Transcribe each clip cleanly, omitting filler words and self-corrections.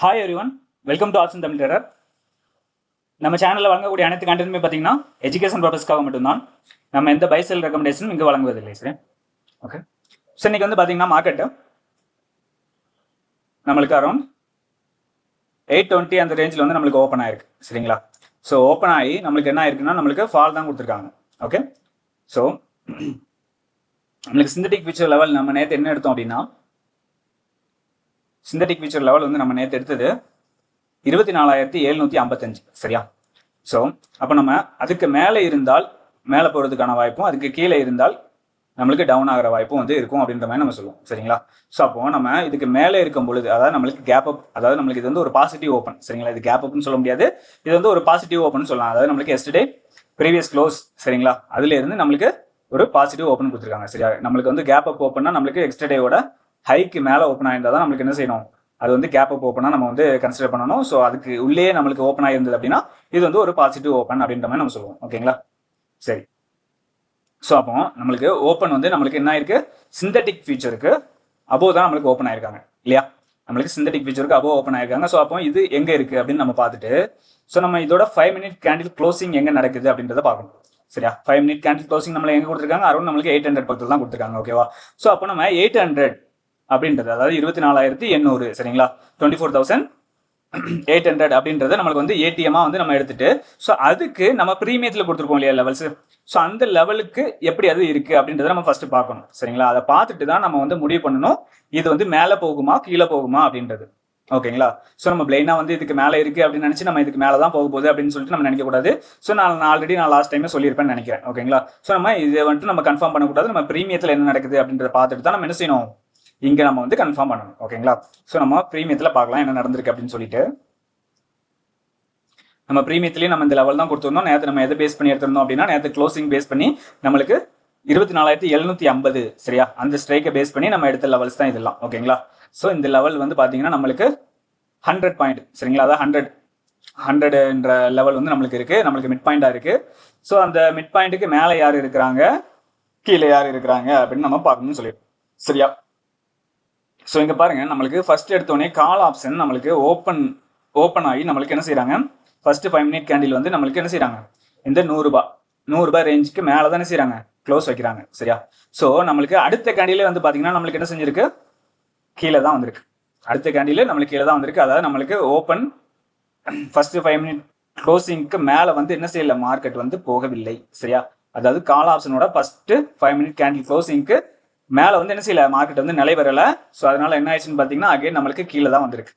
Hi everyone, welcome to option Tamil trader. நம்ம சேனலில் வழங்கக்கூடிய அனைத்து கண்டென்ட்டுமே பார்த்தீங்கன்னா எஜுகேஷன் பர்பஸ்க்காக மட்டும்தான். நம்ம எந்த பை செல் ரெக்கமெண்டேஷனும் இங்கே வழங்குவதில்லை. சரி, ஓகே. ஸோ இன்னைக்கு வந்து பார்த்தீங்கன்னா மார்க்கெட்டு நம்மளுக்கு அரௌண்ட் 820 அந்த ரேஞ்சில் வந்து நம்மளுக்கு ஓப்பன் ஆயிருக்கு. சரிங்களா? ஸோ ஓப்பன் ஆகி நம்மளுக்கு என்ன ஆயிருக்குன்னா நம்மளுக்கு ஃபால் தான் கொடுத்துருக்காங்க. ஓகே. ஸோ நம்மளுக்கு சிந்தட்டிக் ஃபியூச்சர் லெவல் நம்ம நேற்று என்ன எடுத்தோம் அப்படின்னா, சிந்தட்டிக் ஃபியூச்சர் லெவல் வந்து நம்ம நேற்று எடுத்தது 24,755. சரியா? ஸோ அப்போ நம்ம அதுக்கு மேலே இருந்தால் மேலே போகிறதுக்கான வாய்ப்பும், அதுக்கு கீழே இருந்தால் நம்மளுக்கு டவுன் ஆகிற வாய்ப்பும் வந்து இருக்கும் அப்படின்ற மாதிரி நம்ம சொல்லுவோம். சரிங்களா? ஸோ அப்போ நம்ம இதுக்கு மேலே இருக்கும் பொழுது, அதாவது நம்மளுக்கு கேப் அப், அதாவது நம்மளுக்கு இது வந்து ஒரு பாசிட்டிவ் ஓப்பன். சரிங்களா? இது கேப் அப்னு சொல்ல முடியாது, இது வந்து ஒரு பாசிட்டிவ் ஓப்பன் சொல்லலாம். அதாவது நம்மளுக்கு எஸ்டர்டே ப்ரீவியஸ் க்ளோஸ், சரிங்களா, அதுல இருந்து நம்மளுக்கு ஒரு பாசிட்டிவ் ஓப்பன் கொடுத்துருக்காங்க. சரியா? நம்மளுக்கு வந்து கேப் அப் ஓப்பன்னா நம்மளுக்கு எக்ஸ்டர்டேவோட ஹைக்கு மேலே ஓப்பன் ஆயிருந்தால் தான் நம்மளுக்கு என்ன செய்யணும், அது வந்து கேப் அப் ஓப்பனாக நம்ம வந்து கன்சிடர் பண்ணணும். ஸோ அதுக்கு உள்ளே நம்மளுக்கு ஓப்பன் ஆகிருந்தது அப்படின்னா இது வந்து ஒரு பாசிட்டிவ் ஓப்பன் அப்படின்ற மாதிரி நம்ம சொல்லுவோம். ஓகேங்களா? சரி. ஸோ அப்போ நம்மளுக்கு ஓப்பன் வந்து நம்மளுக்கு என்ன ஆயிருக்கு, சிந்தட்டிக் ஃபியூச்சருக்கு அபோவ் தான் நம்மளுக்கு ஓப்பன் ஆயிருக்காங்க இல்லையா? நம்மளுக்கு சிந்தட்டிக் ஃபியூச்சருக்கு அபோவ் ஓப்பன் ஆயிருக்காங்க. ஸோ அப்போ இது எங்கே இருக்குது அப்படின்னு நம்ம பார்த்துட்டு, ஸோ நம்ம இதோட 5 மினிட் கேண்டில் க்ளோசிங் எங்கே நடக்குது அப்படின்றத பார்க்கணும். சரியா? 5 மினிட் கேண்டில் க்ளோசிங் நம்மள எங்கே கொடுத்துருக்காங்க, அரௌண்ட் நம்மளுக்கு 800 பக்கத்தில் தான் கொடுத்துருக்காங்க. ஓகேவா? ஸோ அப்போ நம்ம 800 அப்படின்றது, அதாவது 24,800, சரிங்களா, 24,800 அப்படின்றது நம்மளுக்கு வந்து ஏடிஎம்மா வந்து நம்ம எடுத்துட்டு, ஸோ அதுக்கு நம்ம ப்ரீமியத்தில் கொடுத்துருக்கோம் இல்லையா லெவல்ஸ், ஸோ அந்த லெவலுக்கு எப்படி அது இருக்கு அப்படின்றத நம்ம ஃபர்ஸ்ட் பார்க்கணும். சரிங்களா? அதை பார்த்துட்டு தான் நம்ம வந்து முடிவு பண்ணணும் இது வந்து மேலே போகுமா கீழே போகுமா அப்படின்றது. ஓகேங்களா? ஸோ நம்ம பிளைனா வந்து இதுக்கு மேலே இருக்கு அப்படின்னு நினச்சி நம்ம இதுக்கு மேலே தான் போக போகுது அப்படின்னு சொல்லிட்டு நம்ம நினைக்கக்கூடாது. ஸோ நான் ஆல்ரெடி லாஸ்ட் டைமே சொல்லியிருப்பேன்னு நினைக்கிறேன். ஓகேங்களா? ஸோ நம்ம இதை வந்துட்டு நம்ம கன்ஃபார்ம் பண்ணக்கூடாது. நம்ம ப்ரீமியத்தில் என்ன நடக்குது அப்படின்றத பார்த்துட்டு தான் நம்ம என்ன செய்யணும், இங்க நம்ம வந்து கன்ஃபார்ம் பண்ணணும். ஓகேங்களா? ஸோ நம்ம ப்ரீமியத்தில் பார்க்கலாம் என்ன நடந்திருக்கு அப்படின்னு சொல்லிட்டு. நம்ம ப்ரீமியத்திலேயே நம்ம இந்த லெவல் தான் கொடுத்துருந்தோம். நேற்று நம்ம எதை பேஸ் பண்ணி எடுத்திருந்தோம் அப்படின்னா, நேற்று க்ளோசிங் பேஸ் பண்ணி நம்மளுக்கு 24,750, சரியா, அந்த ஸ்ட்ரைக்கை பேஸ் பண்ணி நம்ம எடுத்த லெவல்ஸ் தான் இதெல்லாம். ஓகேங்களா? ஸோ இந்த லெவல் வந்து பார்த்தீங்கன்னா நம்மளுக்கு 100 பாயிண்ட், சரிங்களா, அதாவது 100ன்ற லெவல் வந்து நம்மளுக்கு இருக்கு, நம்மளுக்கு மிட் பாயிண்டா இருக்கு. ஸோ அந்த மிட் பாயிண்ட்டுக்கு மேலே யார் இருக்கிறாங்க, கீழே யார் இருக்கிறாங்க அப்படின்னு நம்ம பார்க்கணும்னு சொல்லிடுவோம். சரியா? ஸோ இங்கே பாருங்க, நம்மளுக்கு ஃபர்ஸ்ட் எடுத்தோடனே கால் ஆப்ஷன் நம்மளுக்கு ஓப்பன் ஆகி நம்மளுக்கு என்ன செய்யறாங்க, ஃபர்ஸ்ட் 5 மினிட் கேண்டில் வந்து நம்மளுக்கு என்ன செய்யறாங்க, இந்த 100 ரேஞ்சுக்கு மேலே தான் என்ன செய்யறாங்க, க்ளோஸ் வைக்கிறாங்க. சரியா? ஸோ நம்மளுக்கு அடுத்த கேண்டிலே வந்து பார்த்தீங்கன்னா நம்மளுக்கு என்ன செஞ்சிருக்கு, கீழே தான் வந்திருக்கு. அடுத்த கேண்டில் நம்மளுக்கு கீழே தான் வந்திருக்கு. அதாவது நம்மளுக்கு ஓப்பன் ஃபர்ஸ்ட் 5 மினிட் க்ளோசிங்க்கு மேலே வந்து என்ன செய்யல, மார்க்கெட் வந்து போகவில்லை. சரியா? அதாவது கால் ஆப்ஷனோட ஃபர்ஸ்ட் 5 மினிட் கேண்டில் க்ளோசிங்க்கு மேலே வந்து என்ன செய்யல, மார்க்கெட் வந்து நிலை வரல. ஸோ அதனால என்ன ஆயிடுச்சுன்னு பார்த்தீங்கன்னா அகைன் நம்மளுக்கு கீழே தான் வந்திருக்கு.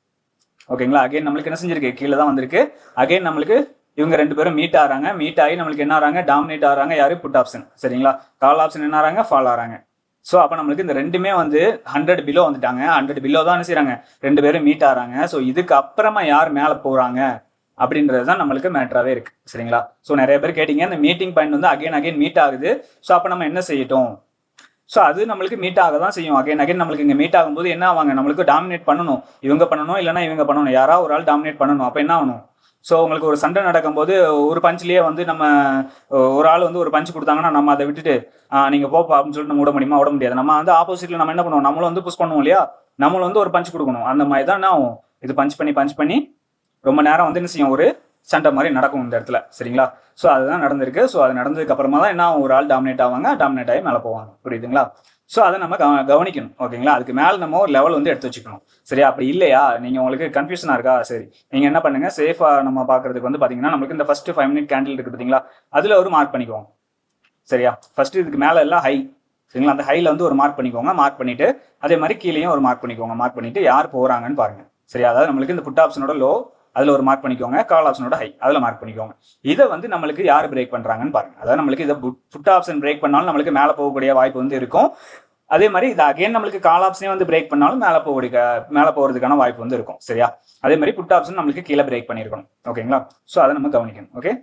ஓகேங்களா? அகைன் நம்மளுக்கு என்ன செஞ்சிருக்கு, கீழே தான் வந்திருக்கு. அகைன் நம்மளுக்கு இவங்க ரெண்டு பேரும் மீட் ஆகிறாங்க. மீட் ஆகி நம்மளுக்கு என்ன ஆகிறாங்க, டாமினேட் ஆகிறாங்க. யாரு, புட் ஆப்ஷன். சரிங்களா? கால் ஆப்ஷன் என்ன ஆகிறாங்க, ஃபால் ஆகிறாங்க. ஸோ அப்போ நம்மளுக்கு இந்த ரெண்டுமே வந்து 100 பிலோ வந்துட்டாங்க. 100 பிலோ தான் என்ன செய்யறாங்க, ரெண்டு பேரும் மீட் ஆகிறாங்க. ஸோ இதுக்கு அப்புறமா யார் மேலே போகிறாங்க அப்படின்றது தான் நம்மளுக்கு மேட்டராகவே இருக்கு. சரிங்களா? ஸோ நிறைய பேர் கேட்டீங்க, இந்த மீட்டிங் பாயிண்ட் வந்து அகைன் மீட் ஆகுது. ஸோ அப்போ நம்ம என்ன செய்யட்டும், ஸோ அது நம்மளுக்கு மீட் ஆக தான் செய்யும். அகைன் நம்மளுக்கு இங்கே மீட் ஆகும்போது என்ன ஆவாங்க, நம்மளுக்கு டாமினேட் பண்ணணும். இவங்க பண்ணணும், இல்லைன்னா இவங்க பண்ணணும், யாராவது ஒரு ஆள் டாமினேட் பண்ணணும். அப்போ என்ன ஆகணும், ஸோ உங்களுக்கு ஒரு சண்டை நடக்கும்போது ஒரு பஞ்சிலேயே வந்து நம்ம ஒரு ஆள் வந்து ஒரு பஞ்ச் கொடுத்தாங்கன்னா நம்ம அதை விட்டுட்டு நீங்கள் போப்பா அப்படின்னு சொல்லிட்டு நம்ம விட முடியுமா, விட முடியாது. நம்ம வந்து ஆப்போசிட்டில் நம்ம என்ன பண்ணுவோம், நம்மளும் வந்து புஷ் பண்ணுவோம் இல்லையா, நம்மளும் வந்து ஒரு பஞ்ச் கொடுக்கணும். அந்த மாதிரி தான் என்ன ஆகும், இது பஞ்ச் பண்ணி ரொம்ப நேரம் வந்து என்ன செய்யும், ஒரு சண்டை மாதிரி நடக்கும் இந்த இடத்துல. சரிங்களா? ஸோ அதுதான் நடந்திருக்கு. ஸோ அது நடந்ததுக்கு அப்புறமா தான் என்ன, ஒரு ஆள் டாமினேட் ஆவாங்க, டாமினேட் ஆகி மேலே போவாங்க. புரியுதுங்களா? ஸோ அதை நம்ம கவனிக்கணும். ஓகேங்களா? அதுக்கு மேலே நம்ம ஒரு லெவல் வந்து எடுத்து வச்சுக்கணும். சரியா? அப்படி இல்லையா, நீங்கள் உங்களுக்கு கன்ஃபியூஷனாக இருக்கா, சரி, நீங்கள் என்ன பண்ணுங்க, சேஃபாக நம்ம பார்க்கறதுக்கு வந்து பார்த்தீங்கன்னா நம்மளுக்கு இந்த ஃபர்ஸ்ட் 5 மினிட் கேண்டில் இருக்குது பார்த்தீங்களா, அதில் ஒரு மார்க் பண்ணிக்குவோம். சரியா? ஃபர்ஸ்ட் இதுக்கு மேலே எல்லாம் ஹை, சரிங்களா, அந்த ஹையில் வந்து ஒரு மார்க் பண்ணிக்கோங்க. மார்க் பண்ணிட்டு அதே மாதிரி கீழேயும் ஒரு மார்க் பண்ணிக்கோங்க. மார்க் பண்ணிட்டு யார் போகிறாங்கன்னு பாருங்க. சரியா? அதாவது நம்மளுக்கு இந்த புட் ஆப்ஷனோட லோ அதில் ஒரு மார்க் பண்ணிக்கோங்க, கால் ஆப்ஷனோட ஹை அதில் மார்க் பண்ணிக்கோங்க. இதை வந்து நம்மளுக்கு யார் பிரேக் பண்ணுறாங்கன்னு பாருங்க. அதாவது நம்மளுக்கு இதை புட் ஆப்ஷன் பிரேக் பண்ணாலும் நம்மளுக்கு மேலே போகக்கூடிய வாய்ப்பு வந்து இருக்கும். அதே மாதிரி இது அகைன் நம்மளுக்கு கால் ஆப்ஷனே வந்து பிரேக் பண்ணாலும் மேலே போகிறதுக்கான வாய்ப்பு வந்து இருக்கும். சரியா? அதே மாதிரி புட் ஆப்ஷன் நம்மளுக்கு கீழே பிரேக் பண்ணியிருக்கணும். ஓகேங்களா? ஸோ அதை நம்ம கவனிக்கணும். ஓகே.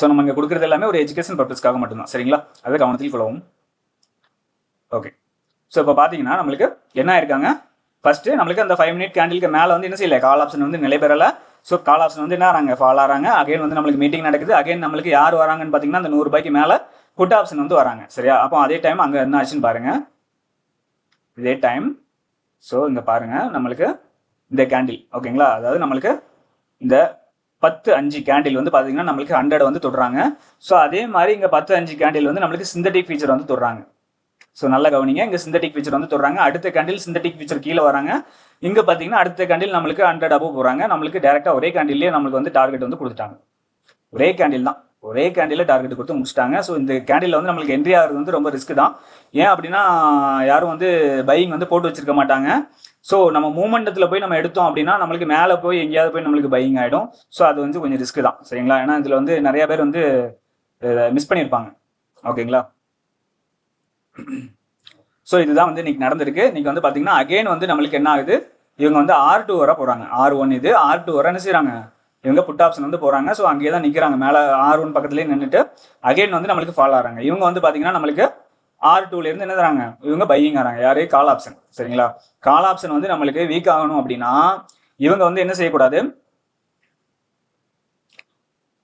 ஸோ நம்ம இங்கே கொடுக்குறது எல்லாமே ஒரு எஜுகேஷன் பர்பஸ்க்காக மட்டும்தான். சரிங்களா? அதை கவனத்தில் கொள்ளவும். ஓகே. ஸோ இப்போ பார்த்தீங்கன்னா நம்மளுக்கு என்ன ஆயிருக்காங்க, ஃபர்ஸ்ட் நம்மளுக்கு அந்த 5 மினிட் கேண்டிலுக்கு மேலே வந்து என்ன செய்யல, கால் ஆப்ஷன் வந்து நிலை பெறல. ஸோ கால் ஆப்ஷன் வந்து என்ன ஆறாங்க, ஃபால் ஆறாங்க. அகைன் வந்து நம்மளுக்கு மீட்டிங் நடக்குது. அகைன் நம்மளுக்கு யார் வராங்கன்னு பார்த்தீங்கன்னா அந்த 100 ரூபாய்க்கு மேலே புட் ஆப்ஷன் வந்து வராங்க. சரியா? அப்போ அதே டைம் அங்கே என்ன ஆச்சுன்னு பாருங்க, இதே டைம். ஸோ இங்கே பாருங்க, நம்மளுக்கு இந்த கேண்டில் ஓகேங்களா. அதாவது நம்மளுக்கு இந்த 10-5 கேண்டில் வந்து பார்த்தீங்கன்னா நம்மளுக்கு 100 வந்து தொடுறாங்க. ஸோ அதே மாதிரி இங்கே 10-5 கேண்டில் வந்து நம்மளுக்கு சிந்தட்டிக் ஃபீச்சர் வந்து தொடுறாங்க. ஸோ நல்ல கவனிங்க, இங்கே சிந்தட்டிக் ஃபீச்சர் வந்து தொடுறாங்க. அடுத்த கேண்டில் சிந்தட்டிக் ஃபீச்சர் கீழே வராங்க. இங்கே பார்த்தீங்கன்னா அடுத்த கேண்டில் நம்மளுக்கு 100 அபோவ் போகிறாங்க. நம்மளுக்கு டேரெக்டாக ஒரே கேண்டில்லே நம்மளுக்கு வந்து டார்கெட் வந்து கொடுத்துட்டாங்க. ஒரே கேண்டில் தான், ஒரே கேண்டில் டார்கெட் கொடுத்து முடிச்சிட்டாங்க. ஸோ இந்த கேண்டில் வந்து நம்மளுக்கு என்ட்ரி ஆகிறது வந்து ரொம்ப ரிஸ்க் தான். ஏன் அப்படின்னா யாரும் வந்து பையிங் வந்து போட்டு வச்சிருக்க மாட்டாங்க. ஸோ நம்ம மூமெண்டத்தில் போய் நம்ம எடுத்தோம் அப்படின்னா நம்மளுக்கு மேலே போய் எங்கேயாவது போய் நம்மளுக்கு பையிங் ஆகிடும். ஸோ அது வந்து கொஞ்சம் ரிஸ்க் தான் சரிங்களா. ஏன்னா இதில் வந்து நிறைய பேர் வந்து மிஸ் பண்ணியிருப்பாங்க ஓகேங்களா. ஸோ இதுதான் வந்து இன்னைக்கு நடந்திருக்கு. இன்னைக்கு வந்து பார்த்தீங்கன்னா அகைன் வந்து நம்மளுக்கு என்ன ஆகுது, இவங்க வந்து R2 வர போகிறாங்க. R1 இது R2 வர என்ன செய்கிறாங்க, இவங்க புட் ஆப்ஷன் வந்து போகிறாங்க. ஸோ அங்கேயே தான் நிற்கிறாங்க, மேலே R1 பக்கத்துலேயே நின்றுட்டு அகைன் வந்து நம்மளுக்கு ஃபாலோ ஆகிறாங்க. இவங்க வந்து பார்த்தீங்கன்னா நம்மளுக்கு R2லேருந்து என்ன தராங்க, இவங்க பையிங் ஆகிறாங்க. யாரு, கால் ஆப்ஷன் சரிங்களா. கால் ஆப்ஷன் வந்து நம்மளுக்கு வீக் ஆகணும் அப்படின்னா இவங்க வந்து என்ன செய்யக்கூடாது,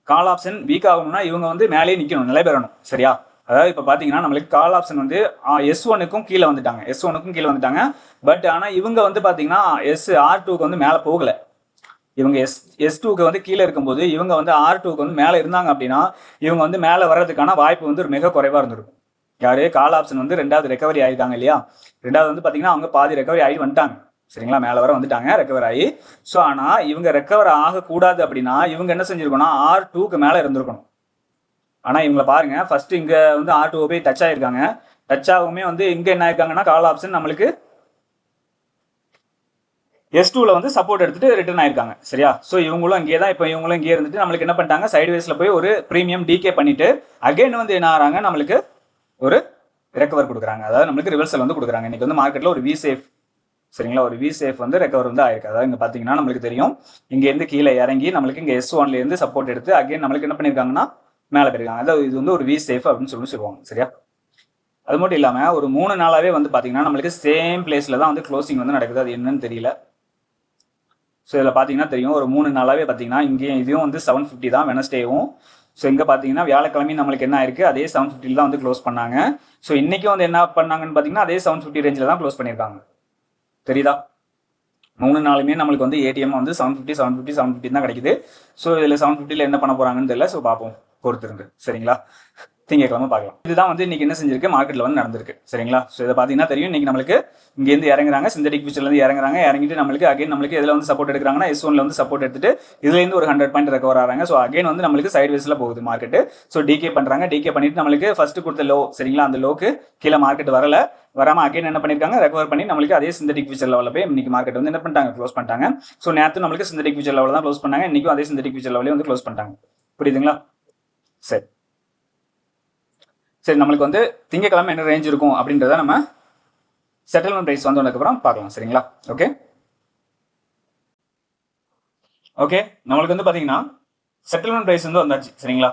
கால் ஆப்ஷன் வீக் ஆகணும்னா இவங்க வந்து மேலேயே நிற்கணும், நிலை பெறணும் சரியா. அதாவது இப்போ பார்த்தீங்கன்னா நம்மளுக்கு கால் ஆப்ஷன் வந்து S1க்கும் கீழே வந்துட்டாங்க, S1க்கும் கீழே வந்துட்டாங்க. பட் ஆனால் இவங்க வந்து பார்த்தீங்கன்னா R2க்கு வந்து மேலே போகலை. இவங்க S2க்கு வந்து கீழே இருக்கும்போது இவங்க வந்து R2க்கு வந்து மேலே இருந்தாங்க அப்படின்னா இவங்க வந்து மேலே வர்றதுக்கான வாய்ப்பு வந்து மிக குறைவாக இருந்திருக்கும். யாரு, கால் ஆப்ஷன் வந்து 2வது ரெக்கவரி ஆகிட்டாங்க இல்லையா. 2வது வந்து பார்த்தீங்கன்னா அவங்க பாதி ரெக்கவரி ஆகி வந்துட்டாங்க சரிங்களா, மேலே வர வந்துட்டாங்க ரெக்கவர் ஆகி. ஸோ ஆனால் இவங்க ரெக்கவர் ஆகக்கூடாது அப்படின்னா இவங்க என்ன செஞ்சிருக்கணும், R2க்கு மேலே இருந்திருக்கணும். ஆனால் இவங்களை பாருங்க, ஃபர்ஸ்ட் இங்கே வந்து R2 போய் டச் ஆகிருக்காங்க. டச் ஆகுமே வந்து இங்கே என்ன ஆயிருக்காங்கன்னா கால் ஆப்ஷன் நம்மளுக்கு S2ல வந்து சப்போர்ட் எடுத்துட்டு ரிட்டர்ன் ஆயிருக்காங்க சரியா. ஸோ இவங்களும் இங்கே தான், இப்போ இவங்களும் இங்கே இருந்துட்டு நம்மளுக்கு என்ன பண்ணிட்டாங்க, சைட்வேஸில் போய் ஒரு ப்ரீமியம் டிகே பண்ணிட்டு அகைன் வந்து என்ன ஆகிறாங்க, நம்மளுக்கு ஒரு ரெக்கவர் கொடுக்குறாங்க. அதாவது நம்மளுக்கு ரிவர்சல் வந்து கொடுக்குறாங்க. இன்னைக்கு வந்து மார்க்கெட்டில் ஒரு வி சேஃப் சரிங்களா, ஒரு வி சேஃப் வந்து ரெக்கவர் வந்து ஆயிருக்கு. அதாவது இங்கே பார்த்தீங்கன்னா நம்மளுக்கு தெரியும், இங்கேருந்து கீழே இறங்கி நம்மளுக்கு இங்கே S1லேருந்து சப்போர்ட் எடுத்து அகைன் நம்மளுக்கு என்ன பண்ணியிருக்காங்கன்னா மேலே போயிருக்காங்க. அதாவது இது வந்து ஒரு வி சேஃப் அப்படின்னு சொல்லுவாங்க சரியா. அது மட்டும் இல்லாமல் ஒரு 3 நாளாவே வந்து பார்த்தீங்கன்னா நம்மளுக்கு சேம் பிளேஸில் தான் வந்து க்ளோசிங் வந்து நடக்குது. அது என்னன்னு தெரியல. ஸோ இதில் பார்த்தீங்கன்னா தெரியும், ஒரு 3 நாளாவே பார்த்தீங்கன்னா இங்கேயும் இதுவும் வந்து 750 தான் வெனஸ்டேவும். ஸோ இங்கே பார்த்தீங்கன்னா வியாழக்கிழமை நம்மளுக்கு என்ன ஆயிருக்கு, அதே 750 தான் வந்து க்ளோஸ் பண்ணாங்க. ஸோ இன்றைக்கும் வந்து என்ன பண்ணாங்கன்னு பார்த்தீங்கன்னா அதே 750 ரேஞ்சில் தான் க்ளோஸ் பண்ணியிருக்காங்க. தெரியுதா, 3 நாளுமே நம்மளுக்கு வந்து ஏடிஎம் வந்து 750 தான் கிடைக்குது. ஸோ இதில் 750ல் என்ன பண்ண போகிறாங்கன்னு தெரியல. ஸோ பார்ப்போம், பொறுத்திருந்து சரிங்களா. திங்கக்கிழமை பார்க்கலாம். இதுதான் வந்து இன்னைக்கு என்ன செஞ்சிருக்கு, மார்க்கெட்டில் வந்து நடந்திருக்கு சரிங்களா. ஸோ இதை பார்த்தீங்கன்னா தெரியும், இன்னைக்கு நம்மளுக்கு இங்கேருந்து இறங்குறாங்க, சிந்தட்டிக் ஃபியூச்சர்லேருந்து இறங்குறாங்க. இறங்கிட்டு நம்மளுக்கு அகைன் நம்மளுக்கு இதில் வந்து சப்போர்ட் எடுக்கிறாங்கன்னா S1ல வந்து சப்போர்ட் எடுத்துட்டு இதுலேருந்து ஒரு 100 பாயிண்ட் ரெக்கவர் ஆகிறாங்க. ஸோ அகைன் வந்து நம்மளுக்கு சைட்வேஸில் போகுது மார்க்கெட்டு. ஸோ டிகே பண்ணுறாங்க. டிகே பண்ணிட்டு நம்மளுக்கு ஃபர்ஸ்ட் கொடுத்த லோ சரிங்களா, அந்த லோக்கு கீழே மார்க்கெட் வராமல் அகைன் என்ன பண்ணியிருக்காங்க, ரெக்கவர் பண்ணி நம்மளுக்கு அதே சிந்தட்டிக் ஃபியூச்சர் லெவலில் போய் இன்னைக்கு மார்க்கெட் வந்து என்ன பண்ணிட்டாங்க, க்ளோஸ் பண்ணிட்டாங்க. ஸோ நேற்று நம்மளுக்கு சிந்தட்டிக் ஃபியூச்சர் லெவலில் தான் க்ளோஸ் பண்ணாங்க, இன்னைக்கும் அதே சிந்தட்டிக் ஃபியூச்சர் லெவலே வந்து க்ளோஸ் பண்ணிட்டாங்க. புரியுதுங்களா. சரி நம்மளுக்கு வந்து திங்கக்கிழமை என்ன ரேஞ்ச் இருக்கும் அப்படின்றத நம்ம செட்டில்மெண்ட் ப்ரைஸ் வந்ததுக்கப்புறம் பார்க்கலாம் சரிங்களா. ஓகே ஓகே நம்மளுக்கு வந்து பார்த்தீங்கன்னா செட்டில்மெண்ட் ப்ரைஸ் வந்து வந்தாச்சு சரிங்களா.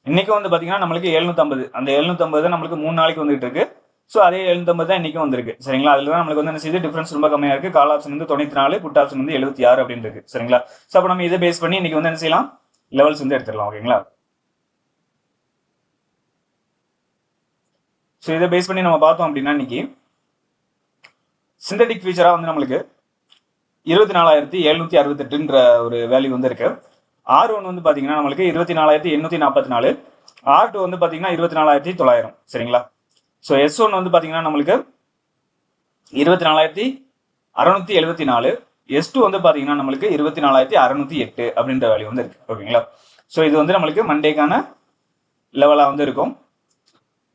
இன்னைக்கு வந்து பார்த்தீங்கன்னா நம்மளுக்கு 750, அந்த 750 நம்மளுக்கு 3 நாளைக்கு வந்துட்டு இருக்கு. ஸோ அதே 750 தான் இன்னைக்கு வந்திருக்கு சரிங்களா. அதில் தான் நம்மளுக்கு வந்து என்ன செய்யுது, டிஃபரன்ஸ் ரொம்ப கம்மியாக இருக்குது. கால் ஆப்ஷன் வந்து 94, புட் ஆப்ஷன் வந்து 76 அப்படின்னு இருக்கு சரிங்களா. ஸோ அப்போ நம்ம இதை பேஸ் பண்ணி இன்னைக்கு வந்து என்ன செய்யலாம், லெவல்ஸ் வந்து எடுத்துடலாம் ஓகேங்களா. ஸோ இதை பேஸ் பண்ணி நம்ம பார்த்தோம் அப்படின்னா இன்னைக்கு சிந்தட்டிக் ஃபியூச்சராக வந்து நம்மளுக்கு 24,768ன்ற ஒரு வேல்யூ வந்து இருக்கு. R1 வந்து பார்த்தீங்கன்னா நம்மளுக்கு 24,844, R2 வந்து பார்த்தீங்கன்னா 24,900 சரிங்களா. ஸோ S1 வந்து பார்த்தீங்கன்னா நம்மளுக்கு 24,674, S2 வந்து பார்த்தீங்கன்னா நம்மளுக்கு 24,608 அப்படின்ற வேல்யூ வந்து இருக்கு ஓகேங்களா. ஸோ இது வந்து நம்மளுக்கு மண்டேக்கான லெவலாக வந்து இருக்கும்.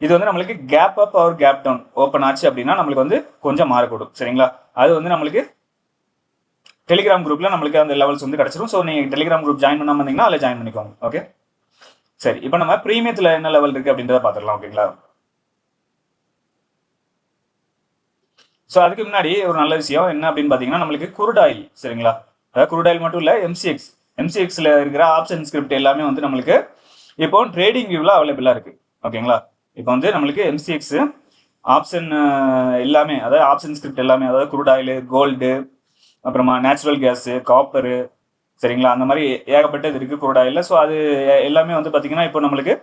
இது வந்து நம்மளுக்கு gap up or gap down open ஆச்சு அப்படின்னா நம்மளுக்கு வந்து கொஞ்சம் மாறக்கூடும் சரிங்களா. அது வந்து நம்மளுக்கு டெலிகிராம் குரூப்ல நம்மளுக்கு அந்த லெவல்ஸ் வந்து கிடைச்சிடும். ஸோ நீங்கள் டெலிகிராம் குரூப் ஜாயின் பண்ணாமல் இருந்தீங்கன்னா அதில் ஜாயின் பண்ணிக்கோங்க. ஓகே சரி, இப்போ நம்ம ப்ரீமியத்தில் என்ன லெவல் இருக்கு அப்படின்றத பார்த்துடலாம் ஓகேங்களா. ஸோ அதுக்கு முன்னாடி ஒரு நல்ல விஷயம் என்ன அப்படின்னு பார்த்தீங்கன்னா நம்மளுக்கு குரூட் ஆயில் சரிங்களா. அதாவது குரூட் ஆயில் மட்டும் இல்லை, எம்சிஎக்ஸில் இருக்கிற ஆப்ஷன் ஸ்கிரிப்ட் எல்லாமே வந்து நம்மளுக்கு இப்போ ட்ரேடிங் வியூவில் அவைலபிளாக இருக்கு ஓகேங்களா. இப்போ வந்து நம்மளுக்கு எம்சிஎக்ஸ் ஆப்ஷன் எல்லாமே, அதாவது ஆப்ஷன் ஸ்கிரிப்ட் எல்லாமே, அதாவது குரூட் ஆயில், கோல்டு, அப்புறமா நேச்சுரல் கேஸு, காப்பரு சரிங்களா, அந்த மாதிரி ஏகப்பட்டது இருக்குது குரூட் ஆயிலில். ஸோ அது எல்லாமே வந்து பார்த்தீங்கன்னா இப்போ நம்மளுக்கு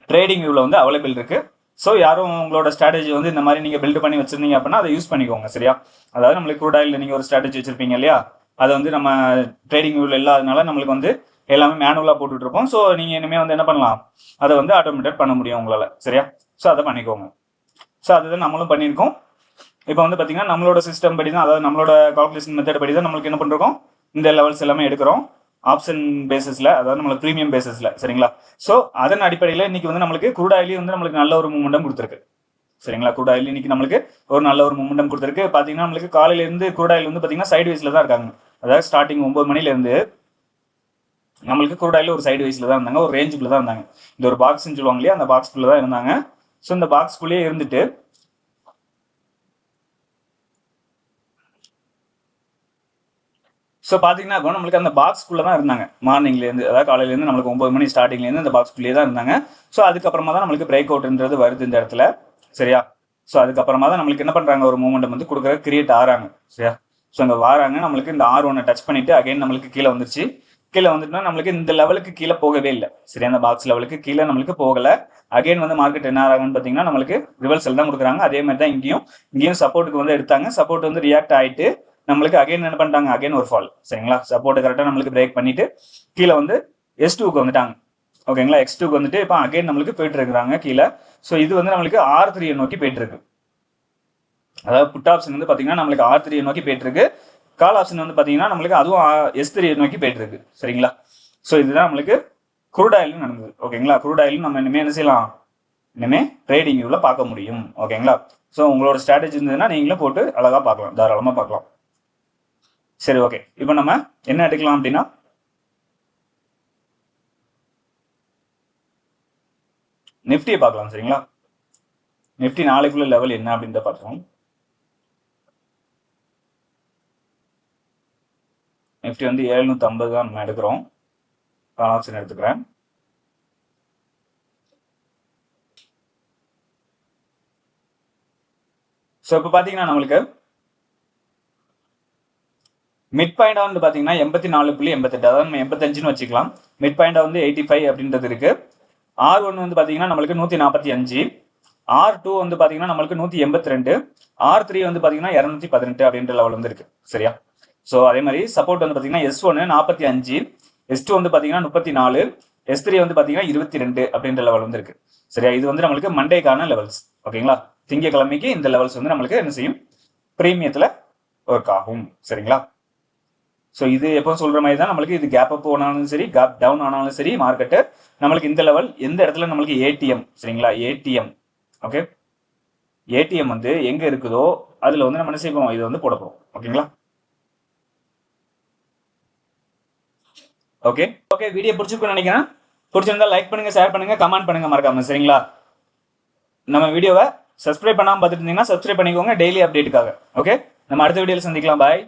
ட்ரேடிங் வியூவில் வந்து அவைலபிள் இருக்குது. ஸோ யாரும் உங்களோட ஸ்ட்ராட்டஜி வந்து இந்த மாதிரி நீங்கள் பில்ட் பண்ணி வச்சிருந்தீங்க அப்படின்னா அதை யூஸ் பண்ணிக்கோங்க சரியா. அதாவது நம்மளுக்கு க்ரூட் ஆயிலில் நீங்கள் ஒரு ஸ்ட்ராட்டஜி வச்சிருப்பீங்க இல்லையா, அதை வந்து நம்ம ட்ரேடிங் வியூவில் இல்லாதனால நம்மளுக்கு வந்து எல்லாமே மேனுவலாக போட்டுட்ருப்போம். ஸோ நீங்கள் இனிமேல் வந்து என்ன பண்ணலாம், அதை வந்து ஆட்டோமேட்டட் பண்ண முடியும் உங்களால் சரியா. ஸோ அதை பண்ணிக்கோங்க. ஸோ அதுதான் நம்மளும் பண்ணியிருக்கோம். இப்போ வந்து பார்த்தீங்கன்னா நம்மளோட சிஸ்டம் படி தான், அதாவது நம்மளோட கால்குலேஷன் மெத்தட் படி தான் நம்மளுக்கு என்ன பண்ணுறோம், இந்த லெவல்ஸ் எல்லாமே எடுக்கிறோம் ஆப்ஷன் பேசிஸில், அதாவது நம்மளுக்கு ப்ரீமியம் பேசிஸில் சரிங்களா. ஸோ அதன் அடிப்படையில் இன்னைக்கு வந்து நம்மளுக்கு க்ரூட் ஆயிலே வந்து நம்மளுக்கு நல்ல ஒரு மூமெண்டம் கொடுத்துருக்கு சரிங்களா. க்ரூட் ஆயில் இன்னைக்கு நம்மளுக்கு ஒரு நல்ல ஒரு மூமெண்டம் கொடுத்துருக்கு. பார்த்தீங்கன்னா நம்மளுக்கு காலையிலேருந்து க்ரூட் ஆயில் வந்து பார்த்தீங்கன்னா சைடு வைஸில் தான் இருக்காங்க. அதாவது ஸ்டார்டிங் 9 மணிலேருந்து நம்மளுக்கு க்ரூட் ஆயில் ஒரு சைடு வைஸில் தான் இருந்தாங்க, ஒரு ரேஞ்சுக்குள்ளே தான் இருந்தாங்க. இந்த ஒரு பாக்ஸ்ன்னு சொல்லுவாங்க இல்லையா, அந்த பாக்ஸ்குள்ளே தான் இருந்தாங்க. ஸோ இந்த பாக்ஸ்குள்ளேயே இருந்துட்டு ஸோ பார்த்தீங்கன்னா இப்போ நம்மளுக்கு அந்த பாக்ஸ்குள்ளே தான் இருந்தாங்க மார்னிங்லேருந்து, அதாவது காலையிலேருந்து நம்மளுக்கு 9 மணி ஸ்டார்டிங்லேருந்து அந்த பாக்ஸ்குள்ளேயே தான் இருந்தாங்க. ஸோ அதுக்கப்புறமா தான் நம்மளுக்கு பிரேக் அவுட்ன்றது வருது இந்த இடத்துல சரியா. ஸோ அதுக்கப்புறமா தான் நம்மளுக்கு என்ன பண்ணுறாங்க, ஒரு மூமெண்ட் வந்து கொடுக்குற கிரியேட் ஆகிறாங்க சரியா. ஸோ அங்கே வராங்க, நம்மளுக்கு இந்த R1 டச் பண்ணிவிட்டு அகைன் நம்மளுக்கு கீழே வந்துருச்சு. கீழே வந்துட்டுனா நம்மளுக்கு இந்த லெவலுக்கு கீழே போகவே இல்லை சரியா. அந்த பாக்ஸ் லெவலுக்கு கீழே நம்மளுக்கு போகலை. அகைன் வந்து மார்க்கெட் என்ன ஆகிறாங்கன்னு பார்த்தீங்கன்னா நம்மளுக்கு ரிவர்சல் தான் கொடுக்குறாங்க. அதே மாதிரி தான் இங்கேயும் சப்போர்ட்டுக்கு வந்து எடுத்தாங்க. சப்போர்ட் வந்து ரியாக்ட் ஆகிட்டு நம்மளுக்கு அகைன் என்ன பண்ணிட்டாங்க, அகைன் ஒரு ஃபால் சரிங்களா. சப்போர்ட் கரெக்டாக நம்மளுக்கு பிரேக் பண்ணிட்டு கீழே வந்து S2க்கு வந்துட்டாங்க ஓகேங்களா. X2க்கு வந்துட்டு இப்போ அகைன் நம்மளுக்கு போயிட்டு இருக்கிறாங்க கீழே. ஸோ இது வந்து நம்மளுக்கு R3 நோக்கி போயிட்டு இருக்கு. அதாவது புட் ஆப்ஷன் வந்து பார்த்தீங்கன்னா நம்மளுக்கு R3 நோக்கி போயிட்டு இருக்கு. கால் ஆப்ஷன் வந்து பார்த்தீங்கன்னா நம்மளுக்கு அதுவும் S3 நோக்கி போயிட்டு இருக்கு சரிங்களா. ஸோ இதுதான் நம்மளுக்கு க்ரூட் ஆயிலும் நடந்தது ஓகேங்களா. க்ரூட் ஆயிலும் நம்ம இனிமேல் என்ன செய்யலாம், இனிமேல் ட்ரேடிங் வியூவில் பார்க்க முடியும் ஓகேங்களா. ஸோ உங்களோட ஸ்ட்ராட்டஜி இருந்ததுன்னா நீங்களும் போட்டு அழகாக பார்க்கலாம், தாராளமாக பார்க்கலாம். சரி ஓகே, இப்போ நம்ம என்ன எடுக்கலாம் அப்படின்னா நிஃப்டியை பார்க்கலாம் சரிங்களா. நிஃப்டி நாளைக்குள்ள லெவல் என்ன அப்படின்றத பார்க்கலாம். நிஃப்டி வந்து 750 தான் நம்ம எடுக்கிறோம். கால் ஆப்ஷன் எடுத்துக்கிறேன். ஸோ இப்போ பார்த்தீங்கன்னா நம்மளுக்கு மிட் பாயிண்டா வந்து பார்த்தீங்கன்னா 84.88, அதாவது நம்ம 85ன்னு வச்சுக்கலாம். மிட் பாயிண்டா வந்து 85 அப்படின்றது இருக்கு. R1 வந்து பார்த்தீங்கன்னா நம்மளுக்கு 145, R2 வந்து பார்த்தீங்கன்னா நம்மளுக்கு 182, R3 வந்து பார்த்தீங்கன்னா 218 அப்படின்ற லெவல் வந்து இருக்கு சரியா. ஸோ அதே மாதிரி சப்போர்ட் வந்து பார்த்தீங்கன்னா S1 45, S2 வந்து பார்த்தீங்கன்னா 34, S3 வந்து பார்த்தீங்கன்னா 22 அப்படின்ற லெவல் வந்து இருக்கு சரியா. இது வந்து நம்மளுக்கு மண்டேக்கான லெவல்ஸ் ஓகேங்களா. திங்கக்கிழமைக்கு இந்த லெவல்ஸ் வந்து நம்மளுக்கு என்ன செய்யும், ப்ரீமியத்தில் ஒர்க் ஆகும் சரிங்களா. ஸோ இது எப்போ சொல்கிற மாதிரி தான் நம்மளுக்கு இது கேப் அப் ஆனாலும் சரி, கேப் டவுன் ஆனாலும் சரி, மார்க்கெட்டு நம்மளுக்கு இந்த லெவல் எந்த இடத்துல நம்மளுக்கு ஏடிஎம் சரிங்களா. ஏடிஎம் ஓகே, ஏடிஎம் வந்து எங்கே இருக்குதோ அதில் வந்து நம்ம என்ன செய்வோம், இது வந்து போட போகிறோம் ஓகேங்களா. ஓகே ஓகே, வீடியோ பிடிச்சிருக்குன்னு நினைக்கிறேன். பிடிச்சிருந்தா லைக் பண்ணுங்கள், ஷேர் பண்ணுங்கள், கமெண்ட் பண்ணுங்கள் மறக்காம சரிங்களா. நம்ம வீடியோவை சப்ஸ்கிரைப் பண்ணாமல் பார்த்துட்டு இருந்தீங்கன்னா சப்ஸ்கிரைப் பண்ணிக்கோங்க டெய்லி அப்டேட்டுக்காக. ஓகே, நம்ம அடுத்த வீடியோவில் சந்திக்கலாம். பாய்.